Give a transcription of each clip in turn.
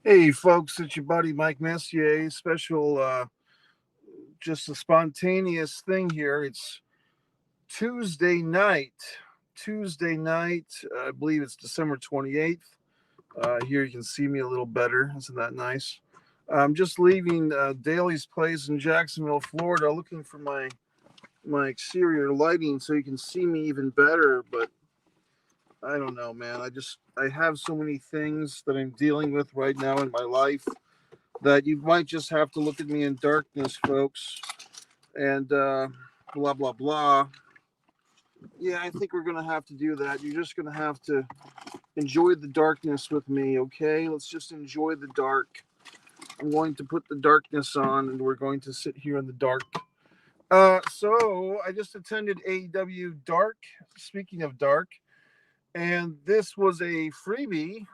Hey, folks, it's your buddy Mike Messier. Special, just a spontaneous thing here. It's Tuesday night. Tuesday night, I believe it's December 28th. Here you can see me a little better. Isn't that nice? I'm just leaving Daly's place in Jacksonville, Florida, looking for my exterior lighting so you can see me even better. But I don't know, man. I have so many things that I'm dealing with right now in my life that you might just have to look at me in darkness, folks, and blah blah blah. Yeah, I think we're gonna have to do that. You're just gonna have to enjoy the darkness with me, okay? Let's just enjoy the dark. I'm going to put the darkness on, and we're going to sit here in the dark. So I just attended AEW Dark. Speaking of dark, and this was a freebie,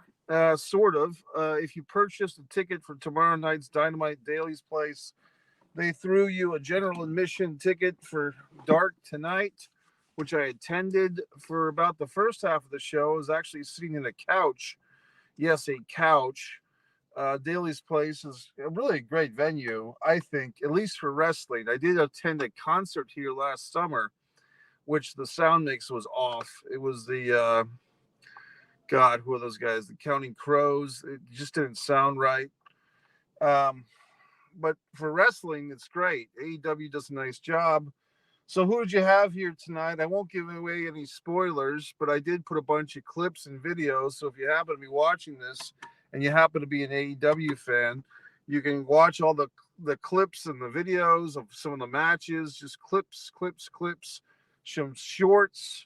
sort of. If you purchased a ticket for tomorrow night's Dynamite Daly's Place, they threw you a general admission ticket for Dark tonight, which I attended for about the first half of the show. I was actually sitting in a couch. Yes, a couch. Daly's Place is a really great venue, I think, at least for wrestling. I did attend a concert here last summer, which the sound mix was off. It was God, who are those guys? The Counting Crows. It just didn't sound right. Um, but for wrestling, it's great. AEW does a nice job. So who did you have here tonight? I won't give away any spoilers, but I did put a bunch of clips and videos. So if you happen to be watching this and you happen to be an AEW fan, you can watch all the clips and the videos of some of the matches, just clips, some shorts,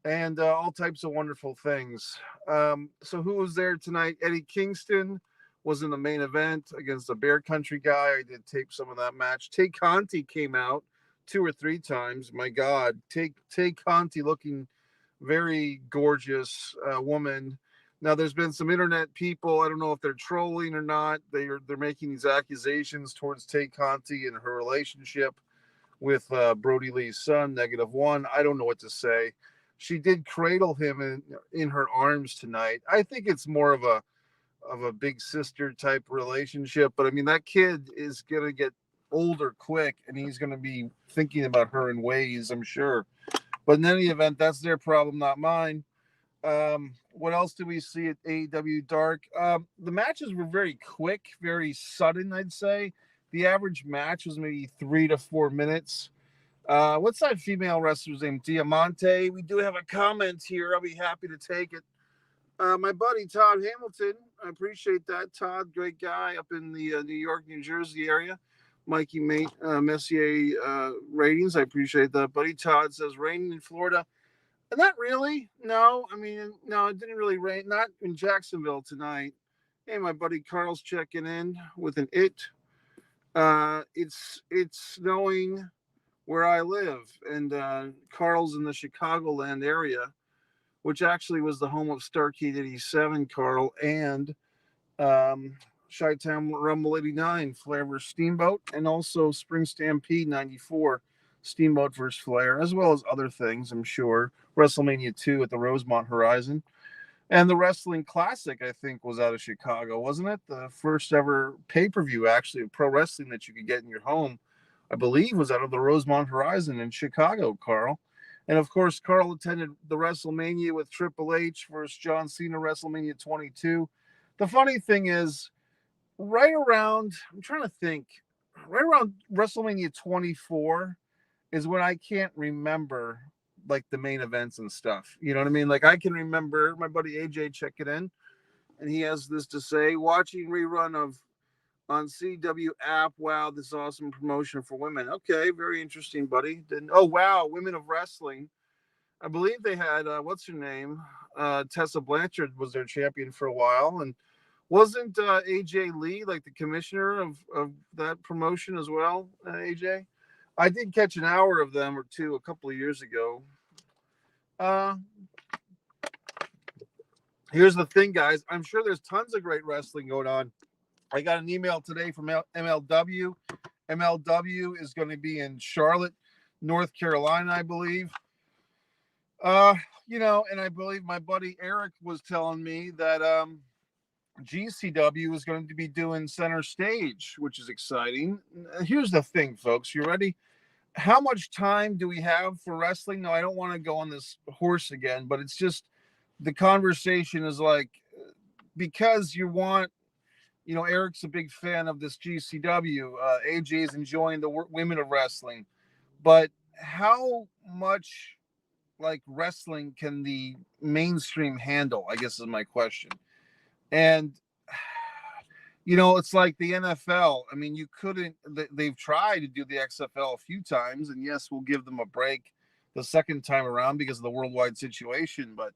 and all types of wonderful things. So who was there tonight? Eddie Kingston was in the main event against the Bear Country guy. I did tape some of that match. Tay Conti came out two or three times. My God, Tay Conti looking very gorgeous woman. Now, there's been some internet people. I don't know if they're trolling or not. They're making these accusations towards Tay Conti and her relationship with Brody Lee's son. -1. I don't know what to say. She did cradle him in her arms tonight. I think it's more of a big sister type relationship. But I mean, that kid is going to get older quick and he's going to be thinking about her in ways, I'm sure. But in any event, that's their problem, not mine. What else do we see at AEW Dark? The matches were very quick, very sudden, I'd say. The average match was maybe 3 to 4 minutes. What's that female wrestler's name? Diamante. We do have a comment here. I'll be happy to take it. My buddy Todd Hamilton. I appreciate that. Todd, great guy up in the New York, New Jersey area. Mikey Mate Messier ratings. I appreciate that. Buddy Todd says raining in Florida. Not really. No, I mean, no, it didn't really rain. Not in Jacksonville tonight. Hey, my buddy Carl's checking in with an it. It's snowing where I live, and Carl's in the Chicagoland area, which actually was the home of Starcade 87, Carl, and Chi-Town Rumble 89, Flair vs. Steamboat, and also Spring Stampede 94, Steamboat vs. Flair, as well as other things, I'm sure. WrestleMania 2 at the Rosemont Horizon. And the Wrestling Classic, I think, was out of Chicago, wasn't it? The first ever pay per view, actually, of pro wrestling that you could get in your home, I believe, was out of the Rosemont Horizon in Chicago, Carl. And of course, Carl attended the WrestleMania with Triple H versus John Cena, WrestleMania 22. The funny thing is, right around, I'm trying to think, right around WrestleMania 24 is when I can't remember like the main events and stuff. You know what I mean? Like I can remember my buddy AJ checking in, and he has this to say: watching rerun of on CW app. Wow, this awesome promotion for women. Okay, very interesting, buddy. Then oh wow, Women of Wrestling. I believe they had what's her name? Tessa Blanchard was their champion for a while, and wasn't AJ Lee like the commissioner of that promotion as well? AJ, I did catch an hour of them or two a couple of years ago. Uh, Here's the thing, guys. I'm sure there's tons of great wrestling going on. I got an email today from MLW. MLW is going to be in Charlotte, North Carolina, I believe. Uh, and I believe my buddy Eric was telling me that GCW is going to be doing center stage, which is exciting. Here's the thing, folks. You ready? How much time do we have for wrestling? No, I don't want to go on this horse again, but it's just the conversation is like, because you want, Eric's a big fan of this GCW. AJ is enjoying the women of wrestling, but how much like wrestling can the mainstream handle? I guess is my question. And it's like the NFL. I mean, you couldn't. They've tried to do the XFL a few times, and yes, we'll give them a break the second time around because of the worldwide situation. But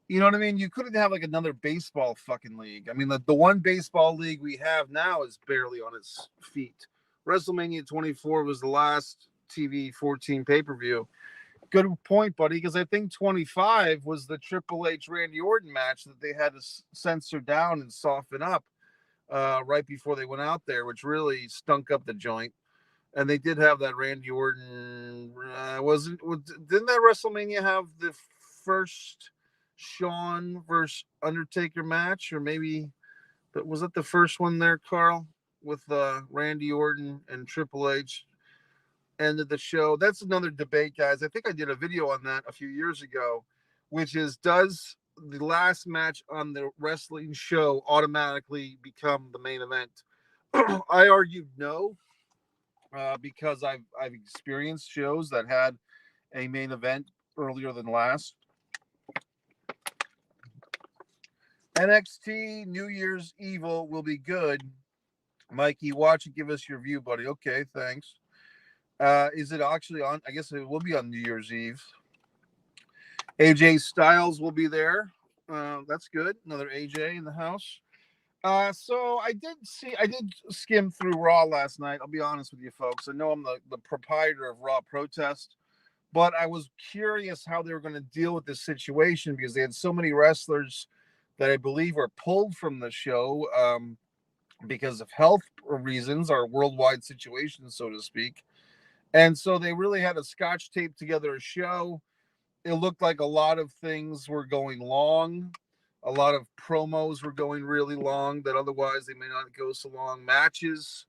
you know what I mean? You couldn't have like another baseball fucking league. I mean, the one baseball league we have now is barely on its feet. WrestleMania 24 was the last TV 14 pay-per-view. Good point, buddy, because I think 25 was the Triple H Randy Orton match that they had to censor down and soften up right before they went out there, which really stunk up the joint. And they did have that Randy Orton. Didn't that WrestleMania have the first Shawn versus Undertaker match, or maybe that was it the first one there, Carl, with Randy Orton and Triple H? Ended the show. That's another debate, guys. I think I did a video on that a few years ago, which is, does the last match on the wrestling show automatically become the main event? I argued no, because I've experienced shows that had a main event earlier than last. NXT New Year's Evil will be good. Mikey, watch and give us your view, buddy. Okay, thanks. Is it actually on? I guess it will be on New Year's Eve. AJ Styles will be there. That's good. Another AJ in the house. So I did skim through Raw last night. I'll be honest with you folks. I know I'm the proprietor of Raw Protest, but I was curious how they were going to deal with this situation because they had so many wrestlers that I believe were pulled from the show because of health reasons or worldwide situation, so to speak. And so they really had to scotch tape together a show. It looked like a lot of things were going long. A lot of promos were going really long that otherwise they may not go so long. Matches.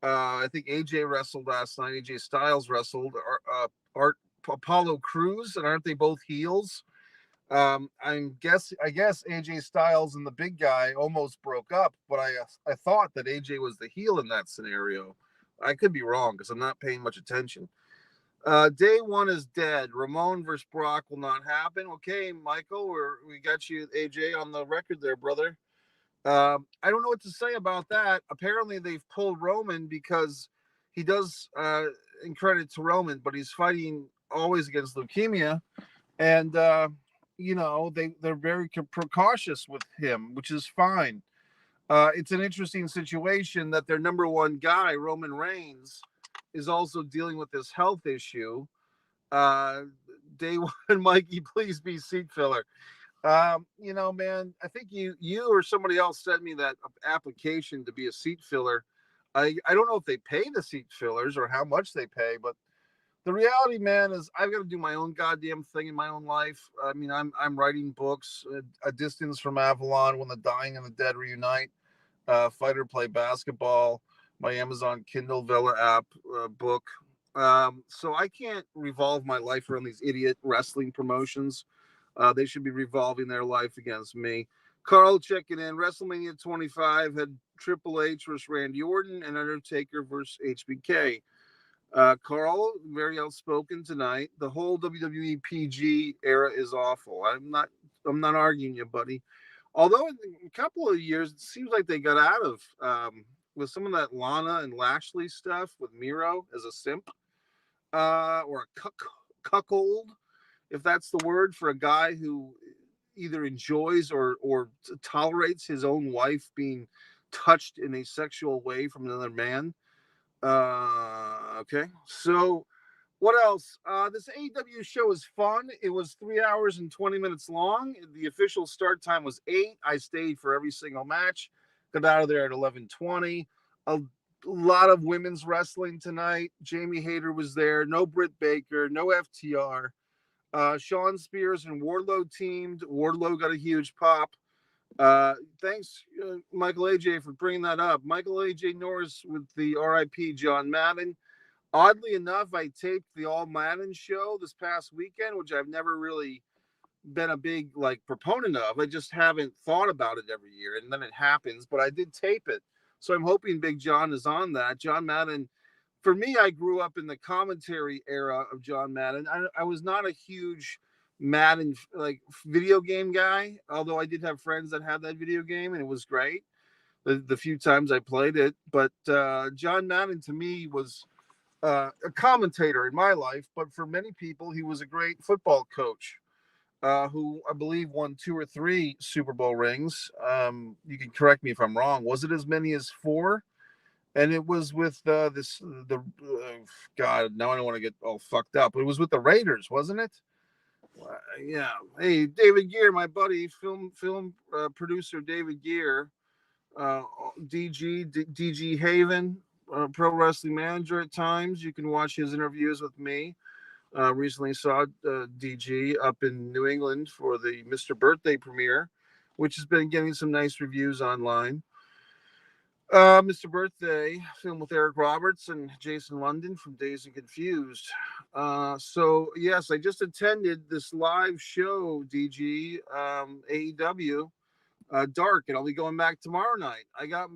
I think AJ wrestled last night. AJ Styles wrestled. Apollo Crews, and aren't they both heels? I guess AJ Styles and the big guy almost broke up, but I thought that AJ was the heel in that scenario. I could be wrong because I'm not paying much attention. Day one is dead. Ramon versus Brock will not happen. Okay, Michael, we got you, AJ, on the record there, brother. I don't know what to say about that. Apparently, they've pulled Roman because he does, in credit to Roman, but he's fighting always against leukemia. And, they're very precautious with him, which is fine. It's an interesting situation that their number one guy, Roman Reigns, is also dealing with this health issue. Day one, Mikey, please be seat filler. Man, I think you or somebody else sent me that application to be a seat filler. I don't know if they pay the seat fillers or how much they pay, but the reality, man, is I've got to do my own goddamn thing in my own life. I mean, I'm writing books, A Distance from Avalon, When the Dying and the Dead Reunite, Fight or Play Basketball, my Amazon Kindle Vella app book. So I can't revolve my life around these idiot wrestling promotions. They should be revolving their life against me. Carl checking in. WrestleMania 25 had Triple H versus Randy Orton and Undertaker versus HBK. Carl, very outspoken tonight. The whole WWE PG era is awful. I'm not arguing you, buddy. Although in a couple of years, it seems like they got out of with some of that Lana and Lashley stuff with Miro as a simp or a cuckold, if that's the word for a guy who either enjoys or tolerates his own wife being touched in a sexual way from another man. Okay, so what else? This AEW show is fun. It was 3 hours and 20 minutes long. The official start time was 8. I stayed for every single match. Got out of there at 11:20. A lot of women's wrestling tonight. Jamie Hayter was there. No Britt Baker. No FTR. Sean Spears and Wardlow teamed. Wardlow got a huge pop. Thanks, Michael AJ, for bringing that up. Michael AJ Norris with the RIP John Madden. Oddly enough, I taped the All Madden show this past weekend, which I've never really been a big like proponent of. I just haven't thought about it every year, and then it happens. But I did tape it, so I'm hoping Big John is on that. John Madden, for me, I grew up in the commentary era of John Madden. I was not a huge Madden like video game guy, although I did have friends that had that video game, and it was great the few times I played it. But John Madden to me was a commentator in my life, but for many people, he was a great football coach who I believe won 2 or 3 Super Bowl rings. You can correct me if I'm wrong. Was it as many as 4? And it was with God. Now I don't want to get all fucked up. It was with the Raiders, wasn't it? Yeah. Hey, David Gear, my buddy, film producer David Gear, DG Haven, pro wrestling manager at times. You can watch his interviews with me. Recently saw DG up in New England for the Mr. Birthday premiere, which has been getting some nice reviews online. Mr. Birthday, film with Eric Roberts and Jason London from Dazed and Confused. So yes, I just attended this live show, DG, AEW Dark, and I'll be going back tomorrow night. I got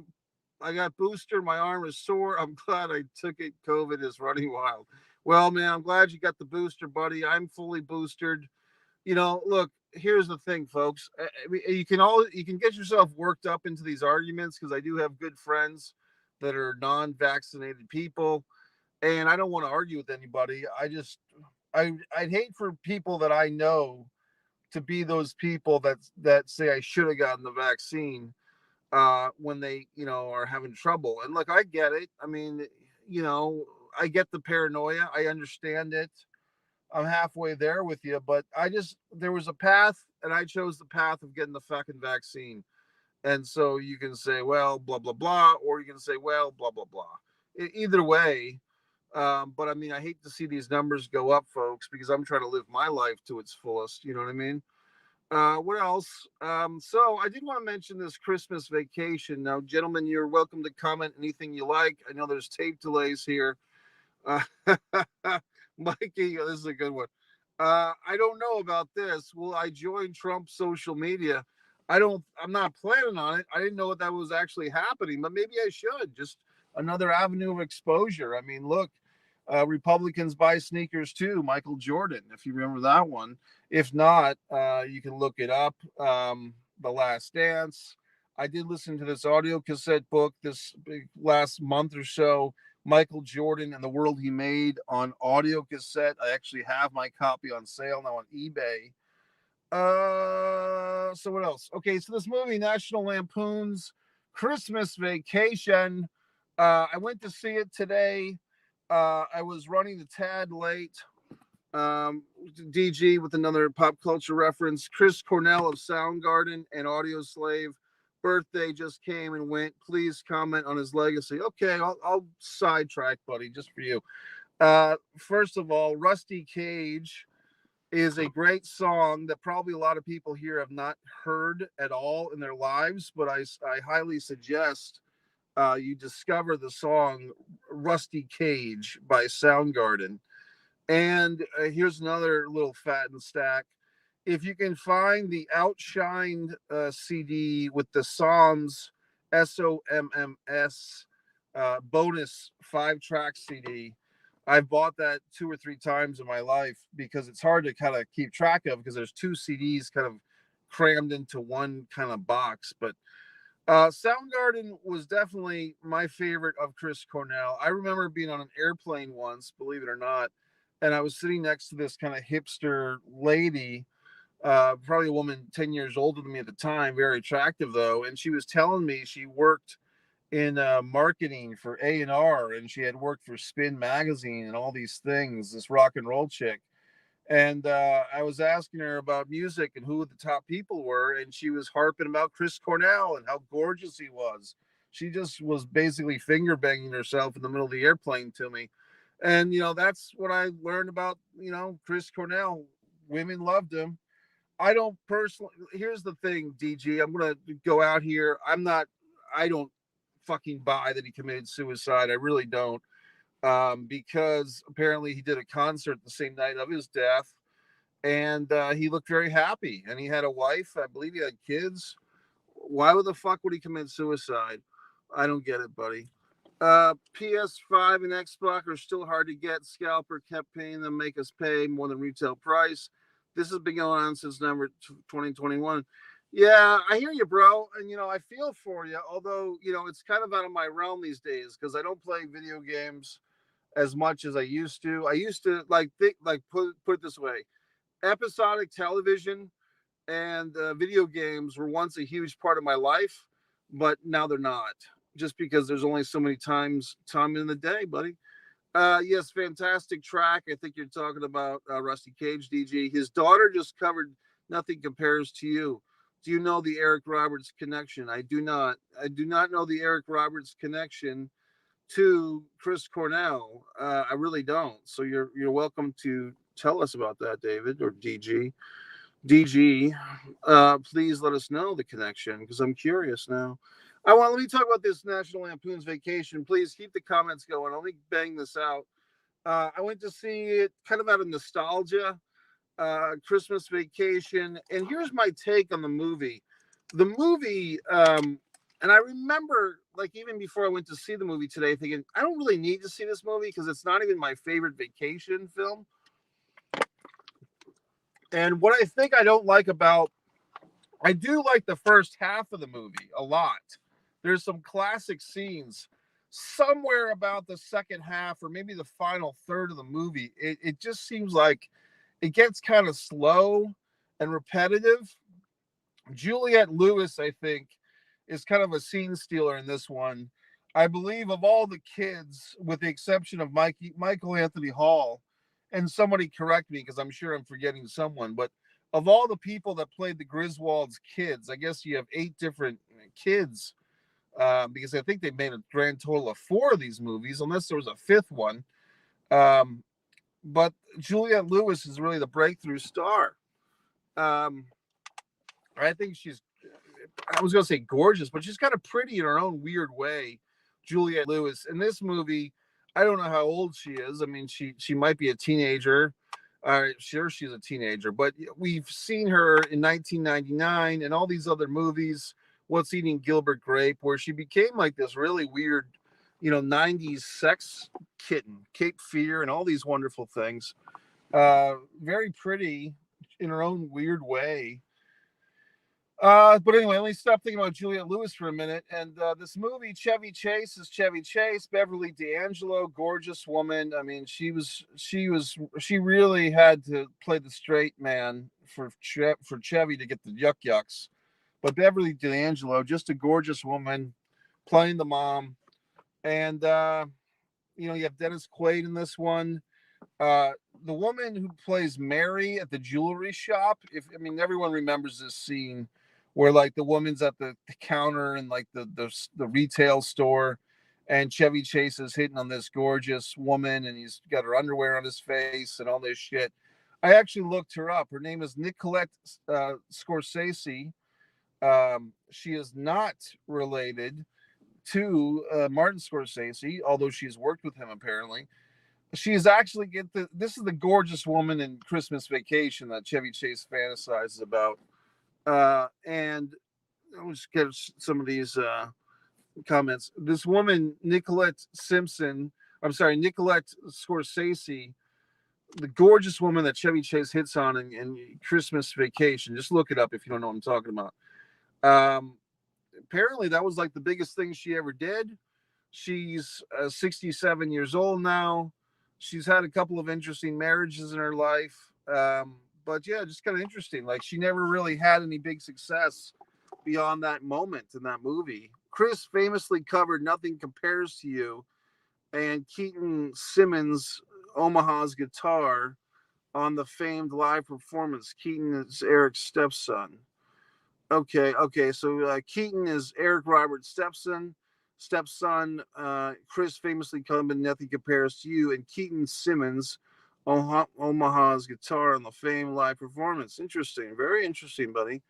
booster. My arm is sore. I'm glad I took it. COVID is running wild. Well, man, I'm glad you got the booster, buddy. I'm fully boosted. Look, here's the thing, folks. You can get yourself worked up into these arguments because I do have good friends that are non-vaccinated people, and I don't want to argue with anybody. I'd hate for people that I know to be those people that say I should have gotten the vaccine when they are having trouble. And look, I get it. I mean, I get the paranoia. I understand it. I'm halfway there with you, but there was a path, and I chose the path of getting the fucking vaccine. And so you can say, well, blah blah blah, or you can say, well, blah blah blah. Either way, but I mean, I hate to see these numbers go up, folks, because I'm trying to live my life to its fullest. You know what I mean? What else? So I did want to mention this Christmas vacation. Now, gentlemen, you're welcome to comment anything you like. I know there's tape delays here. Uh, Mikey, this is a good one. I don't know about this. Will I join Trump's social media? I'm not planning on it. I didn't know what that was actually happening, but maybe I should. Just another avenue of exposure. I mean, look, Republicans buy sneakers too. Michael Jordan, if you remember that one. If not, you can look it up. The Last Dance. I did listen to this audio cassette book this last month or so. Michael Jordan and the World He Made on audio cassette. I actually have my copy on sale now on eBay. So what else? Okay, so this movie, National Lampoon's Christmas Vacation. I went to see it today. I was running a tad late. DG with another pop culture reference. Chris Cornell of Soundgarden and Audio Slave. Birthday just came and went. Please comment on his legacy. Okay, I'll sidetrack, buddy, just for you. First of all, Rusty Cage is a great song that probably a lot of people here have not heard at all in their lives, but I highly suggest you discover the song Rusty Cage by Soundgarden. And here's another little fat and stack. If you can find the Outshined CD with the Psalms SOMMS bonus 5-track CD, I've bought that 2 or 3 times in my life because it's hard to kind of keep track of because there's 2 CDs kind of crammed into one kind of box. But Soundgarden was definitely my favorite of Chris Cornell. I remember being on an airplane once, believe it or not, and I was sitting next to this kind of hipster lady, probably a woman 10 years older than me at the time, very attractive though, and she was telling me she worked in marketing for A&R, and she had worked for Spin Magazine and all these things, this rock and roll chick. And I was asking her about music and who the top people were, and she was harping about Chris Cornell and how gorgeous he was. She just was basically finger banging herself in the middle of the airplane to me. And, that's what I learned about, Chris Cornell. Women loved him. I don't personally. Here's the thing, DG. I'm gonna go out here. I don't fucking buy that he committed suicide. I really don't. Because apparently he did a concert the same night of his death, and he looked very happy. And he had a wife. I believe he had kids. Why the fuck would he commit suicide? I don't get it, buddy. PS5 and Xbox are still hard to get. Scalper kept paying them, make us pay more than retail price. This has been going on since November 2021. Yeah, I hear you, bro. And, I feel for you. Although, it's kind of out of my realm these days because I don't play video games as much as I used to. I used to put it this way: episodic television and video games were once a huge part of my life, but now they're not. Just because there's only so many time in the day, buddy. Yes, fantastic track. I think you're talking about Rusty Cage, DG. His daughter just covered "Nothing Compares to You." Do you know the Eric Roberts connection? I do not. I do not know the Eric Roberts connection to Chris Cornell. I really don't. So you're welcome to tell us about that, David or DG. DG, please let us know the connection because I'm curious now. Let me talk about this National Lampoon's Vacation. Please keep the comments going. Let me bang this out. I went to see it kind of out of nostalgia, Christmas Vacation, and here's my take on the movie. The movie, and I remember, like, even before I went to see the movie today, thinking I don't really need to see this movie because it's not even my favorite vacation film. And what I think I don't like about, I do like the first half of the movie a lot. There's some classic scenes. Somewhere about the second half, or maybe the final third of the movie, it just seems like it gets kind of slow and repetitive. Juliette Lewis, I think, is kind of a scene stealer in this one. I believe of all the kids, with the exception of Michael Anthony Hall, and somebody correct me because I'm sure I'm forgetting someone, but of all the people that played the Griswolds kids, I guess you have 8 different kids, because I think they made a grand total of 4 of these movies, unless there was a 5th one. But Juliette Lewis is really the breakthrough star. I think I was going to say gorgeous, but she's kind of pretty in her own weird way. Juliette Lewis in this movie, I don't know how old she is. I mean, she might be a teenager. Sure, she's a teenager, but we've seen her in 1999 and all these other movies. What's Eating Gilbert Grape, where she became like this really weird, 90s sex kitten, Cape Fear, and all these wonderful things. Very pretty in her own weird way. But anyway, let me stop thinking about Juliette Lewis for a minute. And this movie, Chevy Chase is Chevy Chase. Beverly D'Angelo, gorgeous woman. I mean, she really had to play the straight man for Chevy to get the yuck yucks. But Beverly D'Angelo, just a gorgeous woman, playing the mom. And you have Dennis Quaid in this one. The woman who plays Mary at the jewelry shop. Everyone remembers this scene where like the woman's at the counter in like the retail store, and Chevy Chase is hitting on this gorgeous woman, and he's got her underwear on his face and all this shit. I actually looked her up. Her name is Nicolette Scorsese. She is not related to Martin Scorsese, although she's worked with him apparently. She is actually this is the gorgeous woman in Christmas Vacation that Chevy Chase fantasizes about. And I'll just get some of these comments. This woman, Nicolette Scorsese, the gorgeous woman that Chevy Chase hits on in Christmas Vacation. Just look it up if you don't know what I'm talking about. Apparently, that was like the biggest thing she ever did. She's 67 years old now. She's had a couple of interesting marriages in her life. But yeah, just kind of interesting. Like she never really had any big success beyond that moment in that movie. Chris famously covered Nothing Compares to You and Keaton Simmons' Omaha's guitar on the famed live performance. Keaton is Eric's stepson. Okay. So Keaton is Eric Roberts' stepson. Chris famously covered Nothing Compares to You, and Keaton Simmons Omaha's guitar on the Fame live performance. Interesting, very interesting, buddy.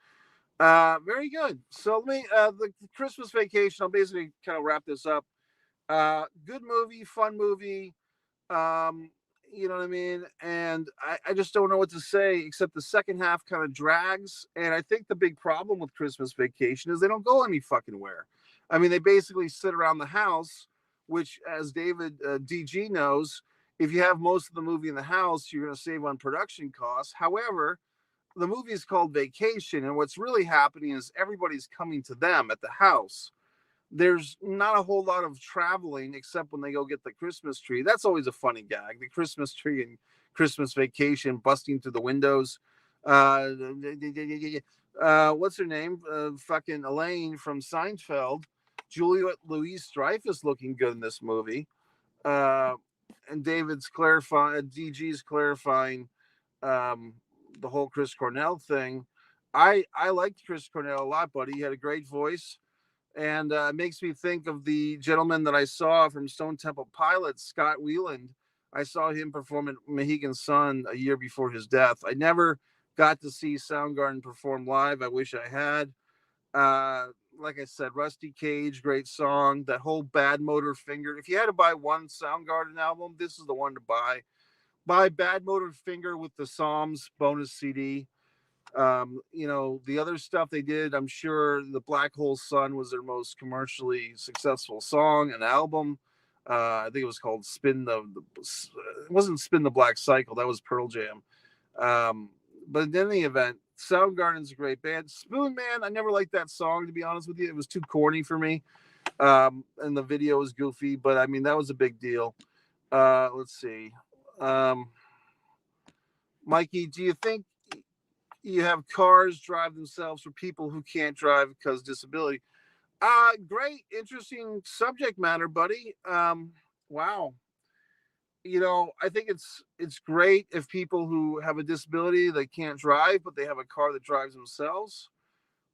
Very good. So let me the Christmas Vacation. I'll basically kind of wrap this up. Good movie, fun movie. Um, you know what I mean? And I just don't know what to say except the second half kind of drags. And I think the big problem with Christmas Vacation is they don't go any fucking where. I mean, they basically sit around the house, which, as David DG knows, if you have most of the movie in the house, you're going to save on production costs. However, the movie is called Vacation, and what's really happening is everybody's coming to them at the house. There's not a whole lot of traveling except when they go get the Christmas tree. That's always a funny gag. The Christmas tree and Christmas Vacation busting through the windows. Uh, what's her name? Fucking Elaine from Seinfeld. Juliette Louise Dreyfus looking good in this movie. Uh, and David's clarifying, DG's clarifying um, the whole Chris Cornell thing. I liked Chris Cornell a lot, buddy. He had a great voice, and it makes me think of the gentleman that I saw from Stone Temple Pilots, Scott Weiland. I saw him perform at Mohegan Sun a year before his death. I never got to see Soundgarden perform live. I wish I had. Uh, like I said, Rusty Cage, great song. That whole Bad Motor Finger. If you had to buy one Soundgarden album, this is the one to buy. Buy Bad Motor Finger with the Psalms bonus CD. You know, the other stuff they did, I'm sure the Black Hole Sun was their most commercially successful song and album. I think it was called it wasn't Spin the Black Cycle, that was Pearl Jam. Um, but in any event, Soundgarden's a great band. Spoon Man, I never liked that song, to be honest with you. It was too corny for me. And the video was goofy, but I mean, that was a big deal. Let's see. Um, Mikey, do you think you have cars drive themselves for people who can't drive because disability? Great, interesting subject matter, buddy. Wow. You know, I think it's great if people who have a disability they can't drive, but they have a car that drives themselves.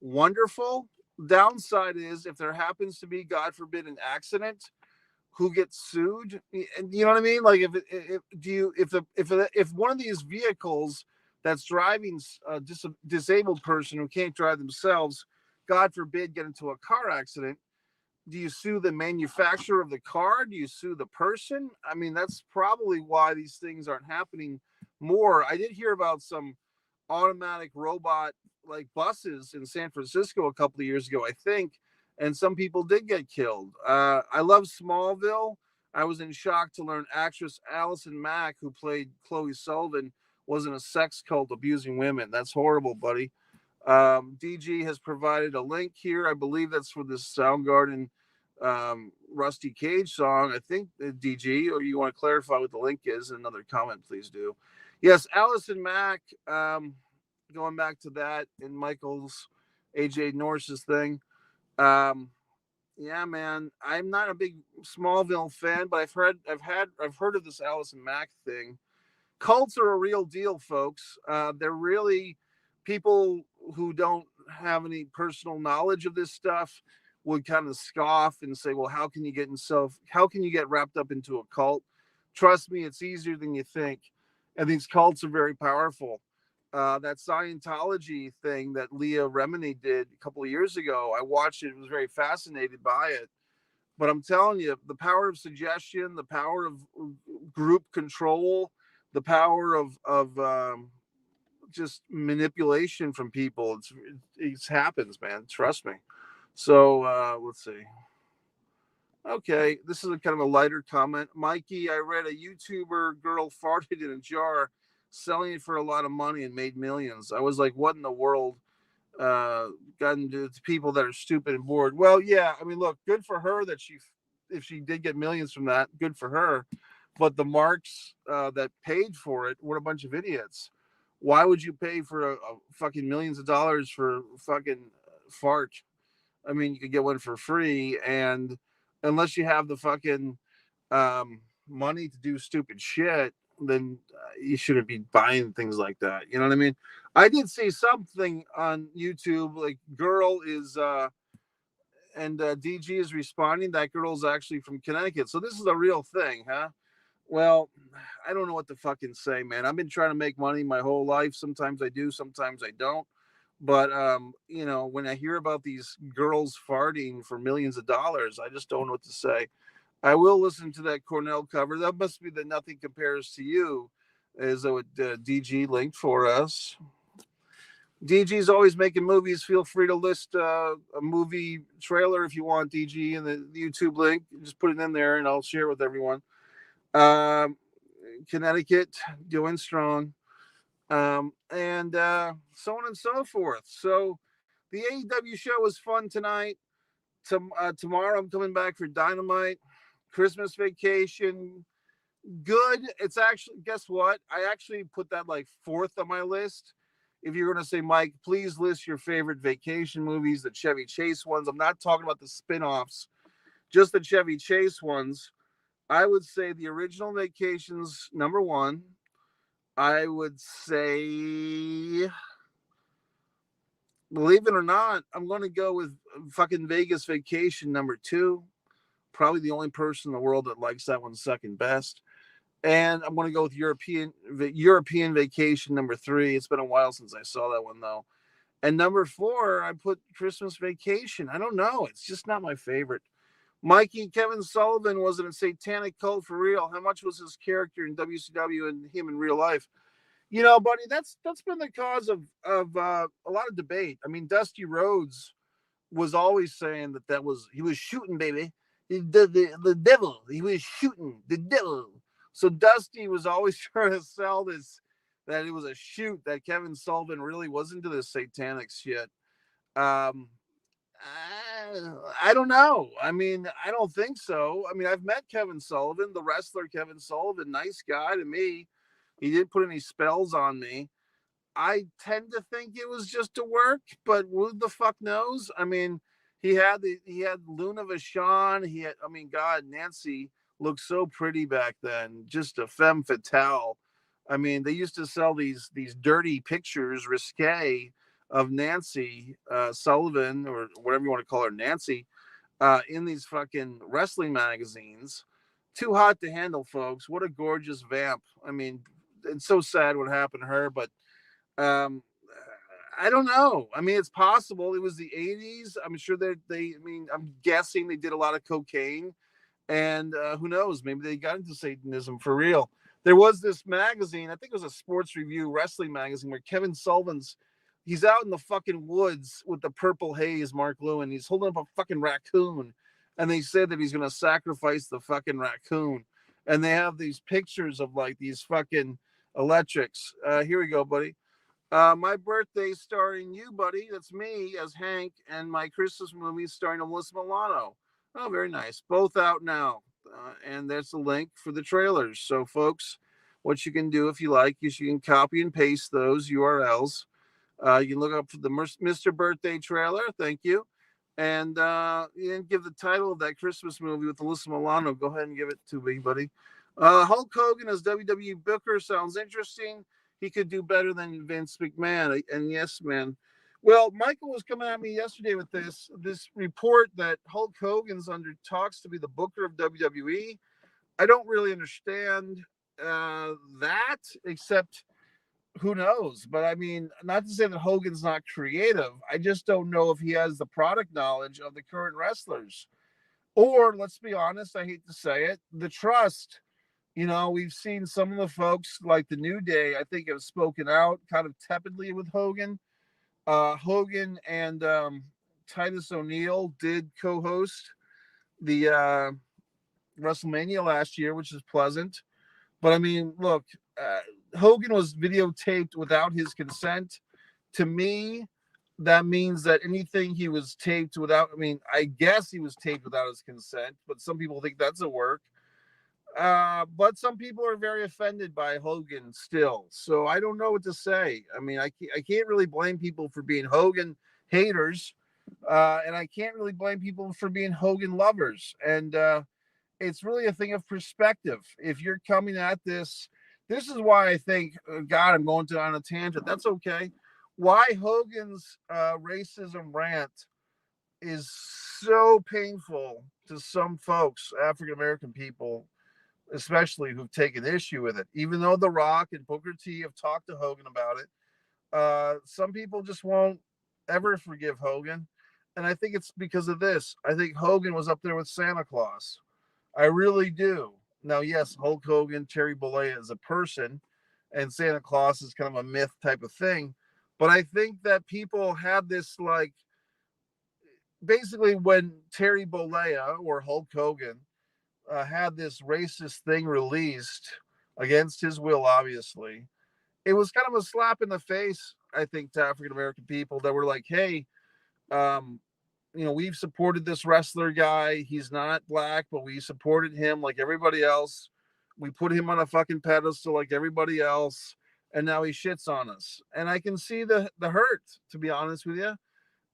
Wonderful. Downside is if there happens to be, God forbid, an accident, who gets sued? And you know what I mean? Like if do you if one of these vehicles that's driving a disabled person who can't drive themselves, God forbid, get into a car accident, do you sue the manufacturer of the car? Do you sue the person? I mean, that's probably why these things aren't happening more. I did hear about some automatic robot like buses in San Francisco a couple of years ago, I think, and some people did get killed. I love Smallville. I was in shock to learn actress Allison Mack, who played Chloe Sullivan, was in a sex cult abusing women. That's horrible, buddy. DG has provided a link here. I believe that's for this Soundgarden Rusty Cage song. I think DG, or you want to clarify what the link is? Another comment, please do. Yes, Allison Mack. Going back to that in Michael's AJ Norris's thing. Um, yeah, man, I'm not a big Smallville fan, but I've heard of this Allison Mack thing. Cults are a real deal, folks. They're really people who don't have any personal knowledge of this stuff would kind of scoff and say, "Well, how can you get wrapped up into a cult?" Trust me, it's easier than you think, and these cults are very powerful. That Scientology thing that Leah Remini did a couple of years ago, I watched it. Was very fascinated by it. But I'm telling you, the power of suggestion, the power of group control, the power of just manipulation from people. It happens, man. Trust me. So let's see. Okay, this is a kind of a lighter comment. Mikey, I read a YouTuber girl farted in a jar, selling it for a lot of money and made millions. I was like, what in the world? Gotten to people that are stupid and bored. Well, yeah, I mean, look, good for her that if she did get millions from that, good for her. But the marks that paid for it were a bunch of idiots. Why would you pay for a fucking millions of dollars for fucking fart? I mean, you could get one for free, and unless you have the fucking money to do stupid shit, then you shouldn't be buying things like that. You know what I mean? I did see something on YouTube like girl is and DG is responding. That girl's actually from Connecticut, so this is a real thing, huh? Well, I don't know what to fucking say, man. I've been trying to make money my whole life. Sometimes I do, sometimes I don't. But when I hear about these girls farting for millions of dollars, I just don't know what to say. I will listen to that Cornell cover. That must be the Nothing Compares to You, is what DG linked for us. DG's always making movies. Feel free to list a movie trailer if you want, DG, in the YouTube link. Just put it in there and I'll share it with everyone. Um, Connecticut doing strong, and so on and so forth. So the AEW show was fun tonight. Tomorrow I'm coming back for Dynamite. Christmas vacation, good. It's actually, guess what? I actually put that like fourth on my list. If you're going to say, Mike, please list your favorite vacation movies, the Chevy Chase ones. I'm not talking about the spin offs, just the Chevy Chase ones. I would say the original Vacations, number one. I would say, believe it or not, I'm going to go with fucking Vegas Vacation, number two. Probably the only person in the world that likes that one second best. And I'm going to go with European Vacation, number three. It's been a while since I saw that one, though. And number four, I put Christmas Vacation. I don't know. It's just not my favorite. Mikey, Kevin Sullivan wasn't a satanic cult for real. How much was his character in WCW and him in real life? Buddy, that's been the cause of a lot of debate. I mean, Dusty Rhodes was always saying that he was shooting, baby, the devil. He was shooting the devil. So Dusty was always trying to sell this, that it was a shoot, that Kevin Sullivan really was into this satanic shit. Um, I don't know. I mean, I don't think so. I mean, I've met Kevin Sullivan, the wrestler Kevin Sullivan, nice guy to me. He didn't put any spells on me. I tend to think it was just to work, but who the fuck knows? I mean, he had Luna Vachon. God, Nancy looked so pretty back then, just a femme fatale. I mean, they used to sell these dirty pictures, risque, of Nancy Sullivan, or whatever you want to call her, Nancy, in these fucking wrestling magazines. Too hot to handle, folks. What a gorgeous vamp. I mean, it's so sad what happened to her, but um, I don't know. I mean, it's possible. It was the 80s. I'm sure I'm guessing they did a lot of cocaine. And who knows? Maybe they got into Satanism for real. There was this magazine, I think it was a sports review wrestling magazine, where Kevin Sullivan's, he's out in the fucking woods with the purple haze, Mark Lewin. He's holding up a fucking raccoon. And they said that he's going to sacrifice the fucking raccoon. And they have these pictures of like these fucking electrics. Here we go, buddy. My birthday starring you, buddy. That's me as Hank, and my Christmas movie starring Alyssa Milano. Oh, very nice. Both out now. And there's the link for the trailers. So, folks, what you can do if you like is you can copy and paste those URLs. You can look up for the Mr. Birthday trailer. Thank you. And you can give the title of that Christmas movie with Alyssa Milano. Go ahead and give it to me, buddy. Hulk Hogan as WWE Booker sounds interesting. He could do better than Vince McMahon. And yes, man. Well, Michael was coming at me yesterday with this report that Hulk Hogan's under talks to be the Booker of WWE. I don't really understand that, except who knows? But I mean, not to say that Hogan's not creative. I just don't know if he has the product knowledge of the current wrestlers. Or, let's be honest, I hate to say it, the trust. We've seen some of the folks like the New Day, I think, have spoken out kind of tepidly with Hogan. Hogan and Titus O'Neil did co-host the WrestleMania last year, which is pleasant. But I mean, look, Hogan was videotaped without his consent. To me, that means that anything he was taped without, I mean, I guess he was taped without his consent, but some people think that's a work. But some people are very offended by Hogan still. So I don't know what to say. I mean, I can't really blame people for being Hogan haters. And I can't really blame people for being Hogan lovers. And it's really a thing of perspective. If you're coming at this is why I think, God, I'm going on a tangent. That's okay. Why Hogan's racism rant is so painful to some folks, African American people, especially who've taken issue with it. Even though The Rock and Booker T have talked to Hogan about it, some people just won't ever forgive Hogan. And I think it's because of this. I think Hogan was up there with Santa Claus. I really do. Now, yes, Hulk Hogan, Terry Bollea is a person, and Santa Claus is kind of a myth type of thing. But I think that people had this like basically when Terry Bollea or Hulk Hogan had this racist thing released against his will, obviously, it was kind of a slap in the face, I think, to African American people that were like, hey, um, we've supported this wrestler guy. He's not black, but we supported him like everybody else. We put him on a fucking pedestal like everybody else, and now he shits on us. And I can see the hurt, to be honest with you.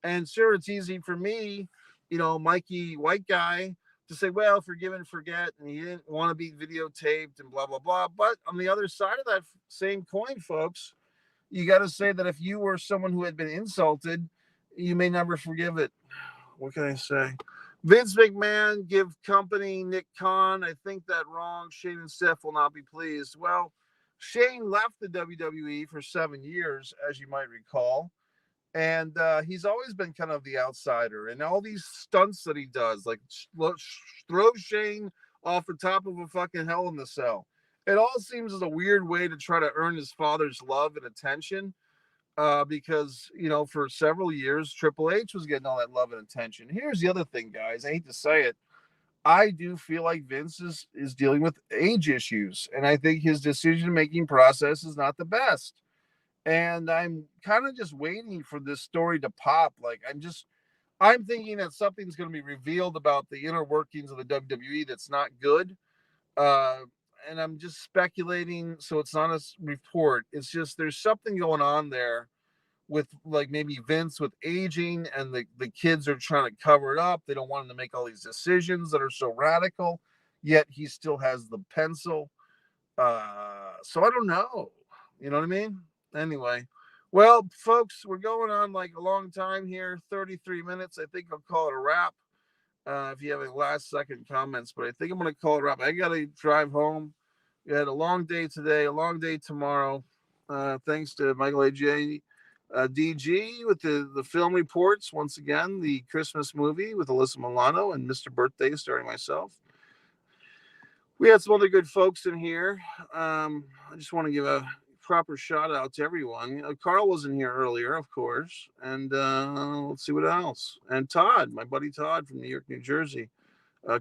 And sure, it's easy for me, Mikey, white guy, to say, well, forgive and forget, and he didn't want to be videotaped and blah, blah, blah. But on the other side of that same coin, folks, you got to say that if you were someone who had been insulted, you may never forgive it. What can I say? Vince McMahon give company Nick Khan. I think that wrong. Shane and Steph will not be pleased. Well, Shane left the WWE for 7 years, as you might recall. And he's always been kind of the outsider. And all these stunts that he does, like throw Shane off the top of a fucking Hell in the Cell. It all seems as a weird way to try to earn his father's love and attention. Because, for several years, Triple H was getting all that love and attention. Here's the other thing, guys. I hate to say it. I do feel like Vince is dealing with age issues. And I think his decision-making process is not the best. And I'm kind of just waiting for this story to pop. Like, I'm thinking that something's going to be revealed about the inner workings of the WWE that's not good. Uh, and I'm just speculating, so it's not a report. It's just there's something going on there with like maybe Vince with aging, and the kids are trying to cover it up. They don't want him to make all these decisions that are so radical, yet he still has the pencil. So I don't know. You know what I mean? Anyway, well, folks, we're going on like a long time here, 33 minutes. I think I'll call it a wrap. If you have any last second comments, but I think I'm going to call it a wrap. I got to drive home. We had a long day today, a long day tomorrow. Thanks to Michael AJ, DG with the film reports. Once again, the Christmas movie with Alyssa Milano and Mr. Birthday starring myself. We had some other good folks in here. I just want to give a proper shout out to everyone. Carl was in here earlier, of course, and let's see what else. And Todd, my buddy Todd from New York, New Jersey,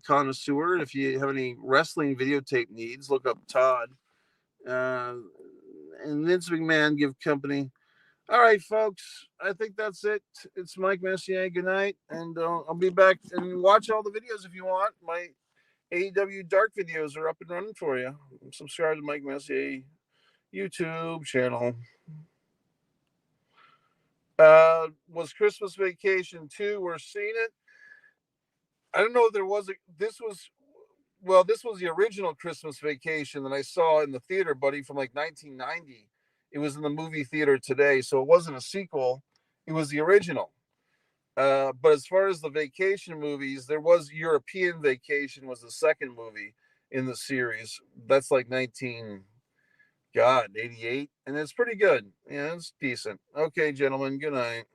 connoisseur. If you have any wrestling videotape needs, look up Todd. And Vince McMahon give company. All right, folks, I think that's it. It's Mike Messier. Good night, and I'll be back and watch all the videos if you want. My AEW Dark videos are up and running for you. Subscribe to Mike Messier YouTube channel. Was Christmas Vacation 2? We're seeing it. I don't know if there was this was the original Christmas Vacation that I saw in the theater, buddy, from like 1990. It was in the movie theater today, so it wasn't a sequel. It was the original. But as far as the vacation movies, there was European Vacation was the second movie in the series. That's like 88, and it's pretty good. Yeah, it's decent. Okay, gentlemen, good night.